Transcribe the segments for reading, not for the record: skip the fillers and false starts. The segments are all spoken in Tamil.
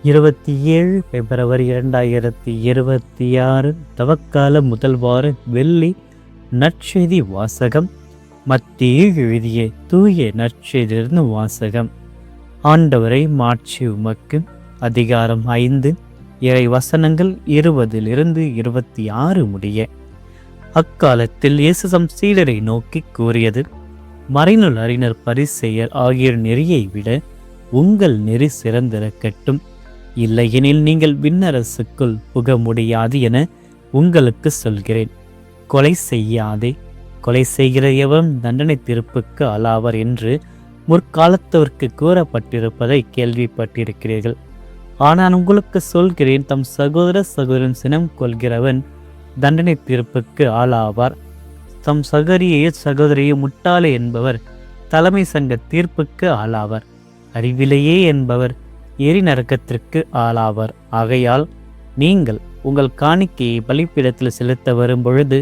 27 பிப்ரவரி 2026 தவக்கால முதல் வார வெள்ளி நற்செய்தி வாசகம். மத்திய எழுதிய தூய நற்செய்தியிலிருந்து வாசகம். ஆண்டவரை மாட்சி உமக்கு. அதிகாரம் 5, இறை வசனங்கள் 20-26 முடிய. அக்காலத்தில் இயேசு தம் சீடரை நோக்கி கூறியது: மறைநூல் அறிஞர் பரிசேயர் ஆகியோர் நெறியை விட உங்கள் நெறி சிறந்திருக்கட்டும், இல்லையெனில் நீங்கள் விண்ணரசுக்குள் புக முடியாது என உங்களுக்கு சொல்கிறேன். கொலை செய்யாதே, கொலை செய்கிற எவரும் தண்டனை தீர்ப்புக்கு ஆளாவர் என்று முற்காலத்தவருக்கு கூறப்பட்டிருப்பதை கேள்விப்பட்டிருக்கிறீர்கள். ஆனால் உங்களுக்கு சொல்கிறேன், தம் சகோதரன் சினம் கொள்கிறவன் தண்டனை தீர்ப்புக்கு ஆளாவார். தம் சகோதரியை முட்டாளே என்பவர் தலைமை சங்க தீர்ப்புக்கு ஆளாவார். அறிவிலேயே என்பவர் எரி நரக்கத்திற்கு ஆளாவார். ஆகையால் நீங்கள் உங்கள் காணிக்கையை பலிப்பீடத்தில் செலுத்த வரும்பொழுது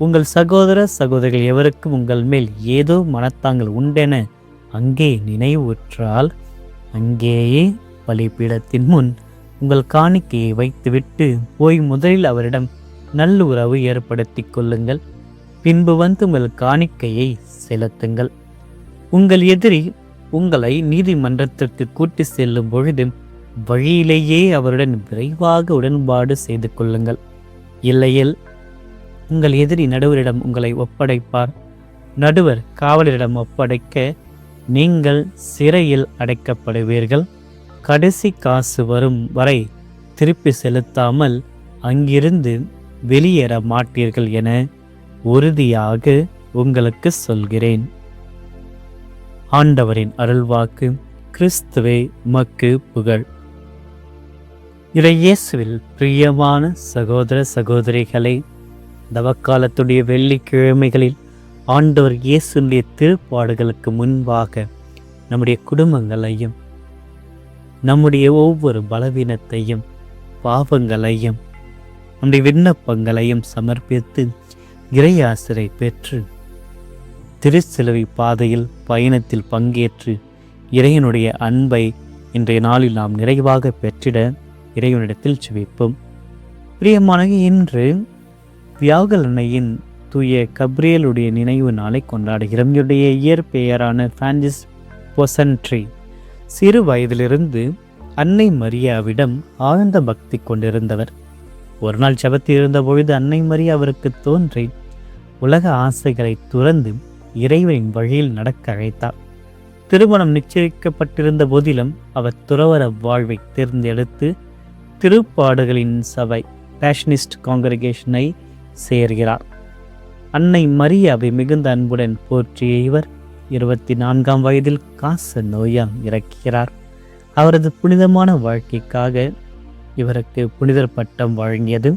உங்கள் சகோதரிகள் எவருக்கும் உங்கள் மேல் ஏதோ மனத்தாங்கள் உண்டென அங்கே நினைவுற்றால், அங்கேயே பலிப்பீடத்தின் முன் உங்கள் காணிக்கையை வைத்துவிட்டு போய் முதலில் அவரிடம் நல்லுறவு ஏற்படுத்தி கொள்ளுங்கள். பின்பு வந்து உங்கள் காணிக்கையை செலுத்துங்கள். உங்கள் எதிரி உங்களை நீதிமன்றத்திற்கு கூட்டி செல்லும் பொழுது வழியிலேயே அவருடன் விரைவாக உடன்பாடு செய்து கொள்ளுங்கள். இல்லையில் உங்கள் எதிரி நடுவரிடம் உங்களை ஒப்படைப்பார். நடுவர் காவலரிடம் ஒப்படைக்க நீங்கள் சிறையில் அடைக்கப்படுவீர்கள். கடைசி காசு வரும் வரை திருப்பி செலுத்தாமல் அங்கிருந்து வெளியேற மாட்டீர்கள் என உறுதியாக உங்களுக்கு சொல்கிறேன். ஆண்டவரின் அருள்வாக்கு. கிறிஸ்துவே உமக்கு புகழ். இயேசுவில் பிரியமான சகோதர சகோதரிகளே, தவக்காலத்துடைய வெள்ளிக்கிழமைகளில் ஆண்டவர் இயேசுடைய திருப்பாடுகளுக்கு முன்பாக நம்முடைய குடும்பங்களையும் நம்முடைய ஒவ்வொரு பலவீனத்தையும் பாவங்களையும் நம்முடைய விண்ணப்பங்களையும் சமர்ப்பித்து இறையாசிரை பெற்று திருச்சிலுவை பாதையில் பயணத்தில் பங்கேற்று இறைவனுடைய அன்பை இன்றைய நாளில் நாம் நிறைவாக பெற்றிட இறைவனிடத்தில் ஜெபிப்போம். பிரியமான, இன்று வியாழனையின் தூய கப்ரியலுடைய நினைவு நாளை கொண்டாடுகிறோம். இவருடைய இயற்பெயரான பிரான்சிஸ் பொசன்ட்ரி சிறு வயதிலிருந்து அன்னை மரியாவிடம் ஆழ்ந்த பக்தி கொண்டிருந்தவர். ஒரு நாள் ஜெபத்தில் இருந்த பொழுது அன்னை மரியா அவருக்கு தோன்றி உலக ஆசைகளை துறந்து இறைவனின் வழியில் நடக்க அழைத்தார். திருமணம் நிச்சயிக்கப்பட்டிருந்த போதிலும் அவர் துறவற வாழ்வை தேர்ந்தெடுத்து திருப்பாடுகளின் சபை பேஷனிஸ்ட் காங்கிரிகேஷனை சேர்கிறார். அன்னை மரியாவை மிகுந்த அன்புடன் போற்றிய இவர் 24ஆம் வயதில் காச நோயால் இறக்கிறார். அவரது புனிதமான வாழ்க்கைக்காக இவருக்கு புனிதர் பட்டம் வழங்கியது.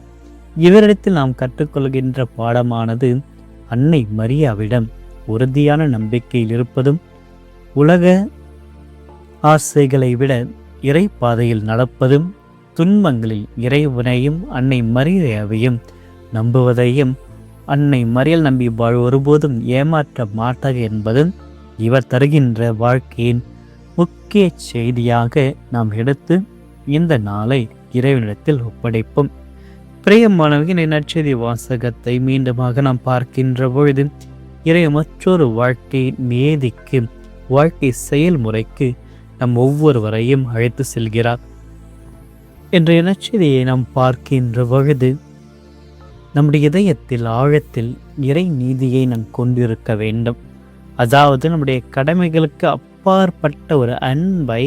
இவரிடத்தில் நாம் கற்றுக்கொள்கின்ற பாடமானது அன்னை மரியாவிடம் உறுதியான நம்பிக்கையில் இருப்பதும், உலக ஆசைகளை விட இறை பாதையில் நடப்பதும், துன்பங்களில் இறைவனையும் அன்னை மரியாவையும் நம்புவதையும், அன்னை மரியாள் நம்பி ஒருபோதும் ஏமாற்ற மாட்டார் என்பதும் இவர் தருகின்ற வாழ்க்கையின் முக்கிய செய்தியாக நாம் எடுத்து இந்த நாளை இறைவனிடத்தில் ஒப்படைப்போம். பிரியமானவர்களின் நற்செய்தி வாசகத்தை மீண்டுமாக நாம் பார்க்கின்ற பொழுது இறை மற்றொரு வாழ்க்கை நேதிக்கு, வாழ்க்கை செயல்முறைக்கு நம் ஒவ்வொருவரையும் அழைத்து செல்கிறார். இன்றைய நற்செய்தியை நாம் பார்க்கின்ற பொழுது நம்முடைய இதயத்தில் ஆழத்தில் இறை நீதியை நாம் கொண்டிருக்க வேண்டும். அதாவது நம்முடைய கடமைகளுக்கு அப்பாற்பட்ட ஒரு அன்பை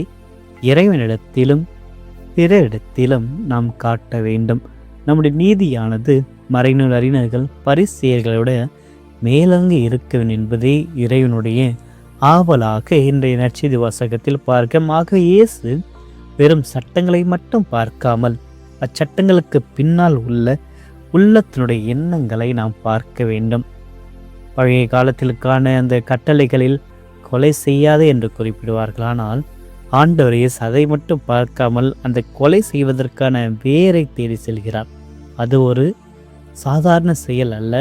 இறைவனிடத்திலும் பிற இடத்திலும் நாம் காட்ட வேண்டும். நம்முடைய நீதியானது மறைநூல் அறிஞர்கள் பரிசேயர்களோட மேலங்கு இருக்க வேண்டும் என்பதே இறைவனுடைய ஆவலாக இன்றைய நற்செய்தி வாசகத்தில் பார்க்க. இயேசு வெறும் சட்டங்களை மட்டும் பார்க்காமல் அச்சட்டங்களுக்கு பின்னால் உள்ள உள்ளத்தினுடைய எண்ணங்களை நாம் பார்க்க வேண்டும். பழைய காலத்திற்கான அந்த கட்டளைகளில் கொலை செய்யாதே என்று குறிப்பிடுவார்கள். ஆனால் ஆண்டவர் இயேசு அதை மட்டும் பார்க்காமல் அந்த கொலை செய்வதற்கான வேரை தேடி செல்கிறார். அது ஒரு சாதாரண செயல் அல்ல,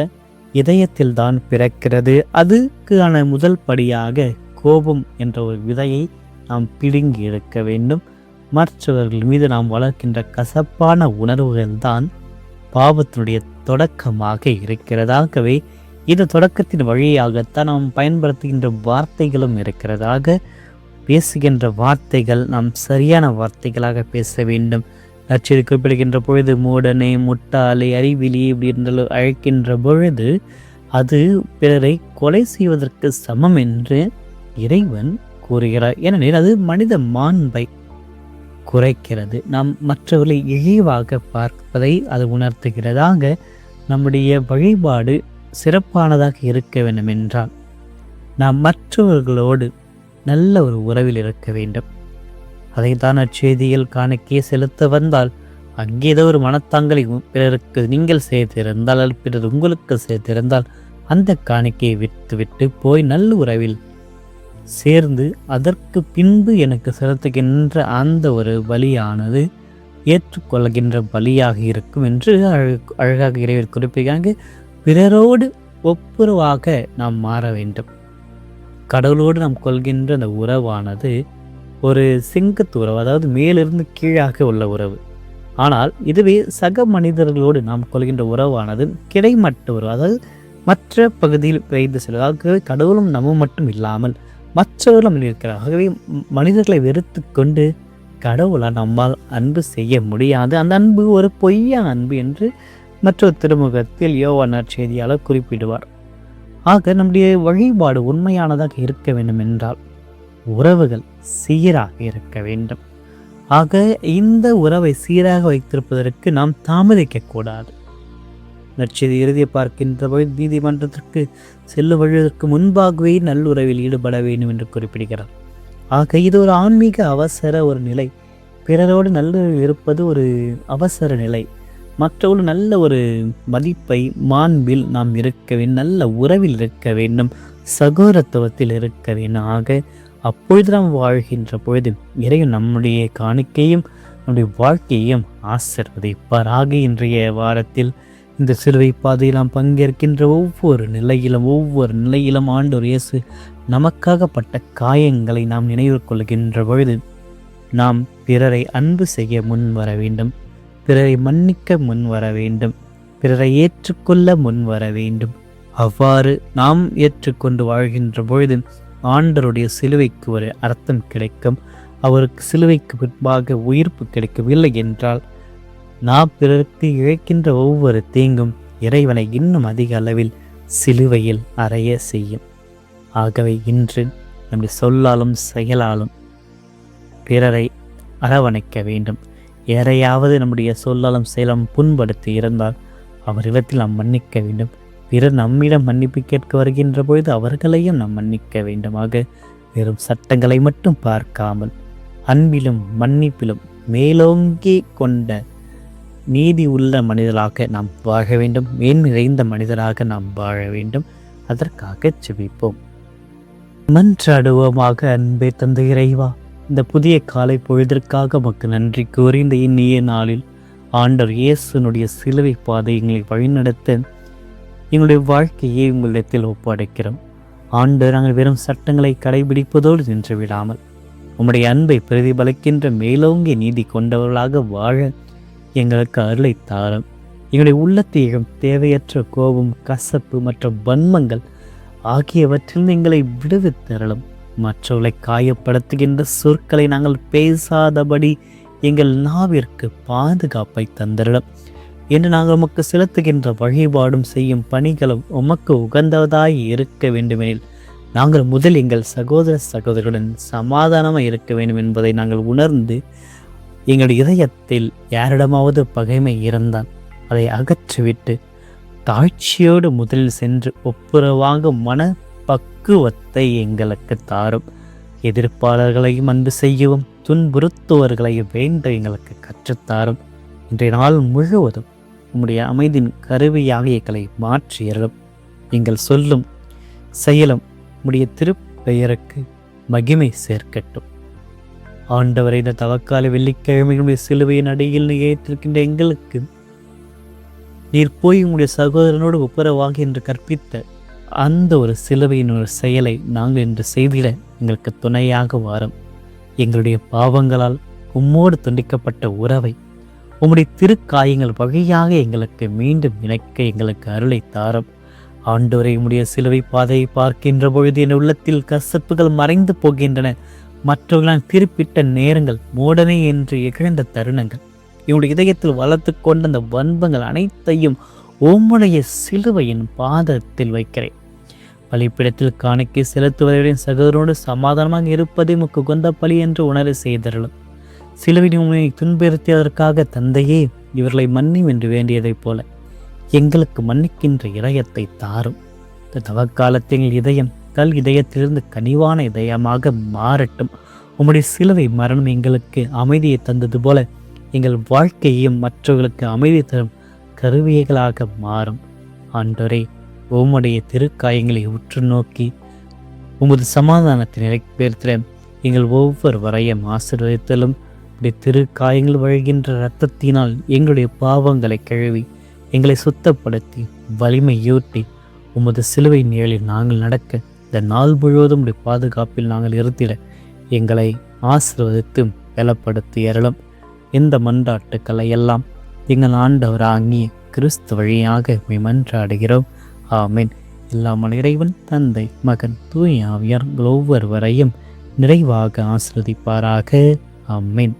இதயத்தில் தான் பிறக்கிறது. அதுக்கான முதல் படியாக கோபம் என்ற ஒரு விதையை நாம் பிடுங்கி எடுக்க வேண்டும். மற்றவர்கள் மீது நாம் வளர்க்கின்ற கசப்பான உணர்வுகள் தான் பாவத்தினுடைய தொடக்கமாக இருக்கிறதாகவே இந்த தொடக்கத்தின் வழியாகத்தான் நாம் பயன்படுத்துகின்ற வார்த்தைகளும் இருக்கிறதாக பேசுகின்ற வார்த்தைகள் நாம் சரியான வார்த்தைகளாக பேச வேண்டும். நற்செய்தி குறிப்பிடுகின்ற பொழுது மூடனை, முட்டாளை, அறிவிலி இப்படி என்று அழைக்கின்ற பொழுது அது பிறரை கொலை செய்வதற்கு சமம் என்று இறைவன் கூறுகிறார். ஏனெனில் அது மனித மாண்பை குறைக்கிறது. நாம் மற்றவர்களை இழிவாக பார்ப்பதை அது உணர்த்துகிறதாக நம்முடைய வழிபாடு சிறப்பானதாக இருக்க வேண்டும் என்றால் நாம் மற்றவர்களோடு நல்ல ஒரு உறவில் இருக்க வேண்டும். அதைத்தான் அச்செய்தியில் காணிக்கையை செலுத்த வந்தால் அங்கே ஏதோ ஒரு மனத்தாங்களை பிறருக்கு நீங்கள் செய்திருந்தால் அல்லது பிறர் உங்களுக்கு செய்திருந்தால் அந்த காணிக்கையை விட்டு போய் நல்ல உறவில் சேர்ந்து அதற்கு பின்பு எனக்கு செலுத்துகின்ற அந்த ஒரு பலியானது ஏற்றுக்கொள்கின்ற பலியாக இருக்கும் என்று அழகாக இறைவர் குறிப்பிடுகிறாங்க. பிறரோடு ஒப்புரவாக நாம் மாற வேண்டும். கடவுளோடு நாம் கொள்கின்ற அந்த உறவானது ஒரு செங்குத்து உறவு, அதாவது மேலிருந்து கீழாக உள்ள உறவு. ஆனால் இதுவே சக மனிதர்களோடு நாம் கொள்கின்ற உறவானது கிடைமட்ட உறவு, அதாவது மற்ற பகுதியில் வைத்து செல்வதாக. கடவுளும் நம்ம மட்டும் இல்லாமல் மற்றவர்களும் இருக்கிறார். ஆகவே மனிதர்களை வெறுத்து கொண்டு கடவுளால் நம்மால் அன்பு செய்ய முடியாது. அந்த அன்பு ஒரு பொய்யான அன்பு என்று மற்றொரு திருமுகத்தில் யோவான் நற்செய்தியாளர் குறிப்பிடுவார். ஆக நம்முடைய வழிபாடு உண்மையானதாக இருக்க வேண்டும் என்றால் உறவுகள் சீராக இருக்க வேண்டும். ஆக இந்த உறவை சீராக வைத்திருப்பதற்கு நாம் தாமதிக்கக்கூடாது. நற்செய்தி இறுதியை பார்க்கின்ற போது நீதிமன்றத்திற்கு செல்லும் வழிவதற்கு முன்பாகவே நல்லுறவில் ஈடுபட வேண்டும் என்று குறிப்பிடுகிறார். ஆக இது ஒரு ஆன்மீக அவசர ஒரு நிலை. பிறரோடு நல்லுறவில் இருப்பது ஒரு அவசர நிலை. மற்றொரு நல்ல ஒரு மதிப்பை மாண்பில் நாம் இருக்க வேண்டும், நல்ல உறவில் இருக்க வேண்டும், சகோதரத்துவத்தில் இருக்க வேண்டும். ஆக அப்பொழுது நாம் வாழ்கின்ற பொழுது இறைவன் நம்முடைய காணிக்கையும் நம்முடைய வாழ்க்கையையும் ஆசீர்வதிப்பார். ஆக இன்றைய வாரத்தில் இந்த சிலுவை பாதையில் நாம் பங்கேற்கின்ற ஒவ்வொரு நிலையிலும் ஆண்டவர் இயேசு நமக்காகப்பட்ட காயங்களை நாம் நினைவு கொள்கின்ற பொழுது நாம் பிறரை அன்பு செய்ய முன் வர வேண்டும், பிறரை மன்னிக்க முன் வர வேண்டும், பிறரை ஏற்றுக்கொள்ள முன் வர வேண்டும். அவ்வாறு நாம் ஏற்றுக்கொண்டு வாழ்கின்ற பொழுது ஆண்டவருடைய சிலுவைக்கு ஒரு அர்த்தம் கிடைக்கும். அவருக்கு சிலுவைக்கு பின்பாக உயிர்ப்பு கிடைக்கும். இல்லை என்றால் நாம் பிறருக்கு இழைக்கின்ற ஒவ்வொரு தீங்கும் இறைவனை இன்னும் அதிக அளவில் சிலுவையில் அறைய செய்யும். ஆகவே இன்று நம்முடைய சொல்லாலும் செயலாலும் பிறரை அரவணைக்க வேண்டும். யாரையாவது நம்முடைய சொல்லாலும் செயலும் புண்படுத்தி இருந்தால் அவரிடத்தில் நாம் மன்னிக்க வேண்டும். பிறர் நம்மிடம் மன்னிப்பு கேட்க வருகின்ற பொழுது அவர்களையும் நாம் மன்னிக்க வேண்டுமாக வெறும் சட்டங்களை மட்டும் பார்க்காமல் அன்பிலும் மன்னிப்பிலும் மேலோங்கி கொண்ட நீதி உள்ள மனிதராக நாம் வாழ வேண்டும். மேன்மை நிறைந்த மனிதராக நாம் வாழ வேண்டும். அதற்காக ஜெபிப்போம். மன்றாடுவோமாக. அன்பே தந்த இறைவா, இந்த புதிய காலை பொழுதிற்காக உமக்கு நன்றி கூறி இந்த இனிய நாளில் ஆண்டவர் இயேசுனுடைய சிலுவை பாதை எங்களை வழிநடத்த எங்களுடைய வாழ்க்கையை உங்களிடத்தில் ஒப்படைக்கிறோம். ஆண்டவர் நாங்கள் வெறும் சட்டங்களை கடைபிடிப்பதோடு நின்று விடாமல் உம்முடைய அன்பை பிரதிபலிக்கின்ற மேலோங்கிய நீதி கொண்டவர்களாக வாழ எங்களுக்கு அருளை தாரும். எங்களுடைய உள்ளத்தையும் தேவையற்ற கோபம், கசப்பு மற்றும் வன்மங்கள் ஆகியவற்றில் எங்களை விடுவித்தரலும். மற்றவர்களை காயப்படுத்துகின்ற சொற்களை நாங்கள் பேசாதபடி எங்கள் நாவிற்கு பாதுகாப்பை தந்திரலும் என்று நாங்கள் உமக்கு செலுத்துகின்ற வழிபாடும் செய்யும் பணிகளும் உமக்கு உகந்ததாய் இருக்க வேண்டுமெனில் நாங்கள் முதல் எங்கள் சகோதரர்களுடன் சமாதானமாக இருக்க வேண்டும் என்பதை நாங்கள் உணர்ந்து எங்கள் இதயத்தில் யாரிடமாவது பகைமை இருந்தால் அதை அகற்றிவிட்டு தாழ்ச்சியோடு முதலில் சென்று ஒப்புரவாக மனப்பக்குவத்தை எங்களுக்கு தாரும். எதிர்ப்பாளர்களையும் அன்பு செய்யவும் துன்புறுத்துவர்களையும் வேண்ட எங்களுக்கு கற்றுத்தாரும். இன்றைய நாள் முழுவதும் உம்முடைய அமைதியின் கருவியாக எங்களை மாற்றியறலும். எங்கள் சொல்லும் செயலும் உம்முடைய திருப்பெயருக்கு மகிமை சேர்க்கட்டும். ஆண்டவரை இந்த தவக்கால வெள்ளிக்கிழமைகளுடைய சிலுவையின் அடியில் ஏற்றிருக்கின்ற எங்களுக்கு நீர் போய் உங்களுடைய சகோதரனோடு ஒப்புரவாக என்று கற்பித்த அந்த ஒரு சிலுவையின் ஒரு செயலை நாங்கள் இன்று செய்திட எங்களுக்கு துணையாக வாரும். எங்களுடைய பாவங்களால் உம்மோடு துண்டிக்கப்பட்ட உறவை உம்முடைய திருக்காயங்கள் வழியாக எங்களுக்கு மீண்டும் இணைக்க எங்களுக்கு அருளை தாரும். ஆண்டவரை உம்முடைய சிலுவை பாதையை பார்க்கின்ற பொழுது என் உள்ளத்தில் கசப்புகள் மறைந்து போகின்றன. மற்றவர்களால் திருப்பிட்ட நேரங்கள், மூடனே என்று இகழ்ந்த தருணங்கள், என்னுடைய இதயத்தில் வளர்த்து கொண்ட அந்த வன்பங்கள் அனைத்தையும் உம்முடைய சிலுவையின் பாதத்தில் வைக்கிறேன். பலிப்பிடத்தில் காணிக்கை செலுத்துவதையுடன் சகோதரோடு சமாதானமாக இருப்பதை முக்கு கொந்த பலி என்று உணர செய்தருளும். சிலுவையின் உண்மையை துன்புறுத்தியதற்காக தந்தையே இவர்களை மன்னியும் என்று வேண்டியதைப் போல எங்களுக்கு மன்னிக்கின்ற இதயத்தை தாரும். தவக்காலத்தில் இதயம் கல் இதயத்திலிருந்து கனிவான இதயமாக மாறட்டும். உம்முடைய சிலுவை மரணம் எங்களுக்கு அமைதியை தந்தது போல எங்கள் வாழ்க்கையையும் மற்றவர்களுக்கு அமைதி தரும் கருவியைகளாக மாறும். ஆண்டவரே, உம்முடைய திருக்காயங்களை உற்று நோக்கி உமது சமாதானத்தை நிறைவேற்ற எங்கள் ஒவ்வொருவரையும் ஆசீர்வதித்தலும் திருக்காயங்கள் வழிகின்ற இரத்தத்தினால் எங்களுடைய பாவங்களை கழுவி எங்களை சுத்தப்படுத்தி வலிமையூட்டி உமது சிலுவை நிழலில் நாங்கள் நடக்க இந்த நாள் முழுவதும் பாதுகாப்பில் நாங்கள் இருத்திட எங்களை ஆசீர்வதித்து பலப்படுத்தி அருளும். இந்த மன்றாட்டுக்களை எல்லாம் எங்கள் ஆண்டவராகிய கிறிஸ்து வழியாக மன்றாடுகிறோம். ஆமென். எல்லாம் இறைவன் தந்தை, மகன், தூய ஆவியார் ஒவ்வொருவரையும் நிறைவாக ஆசீர்வதிப்பாராக. ஆமென்.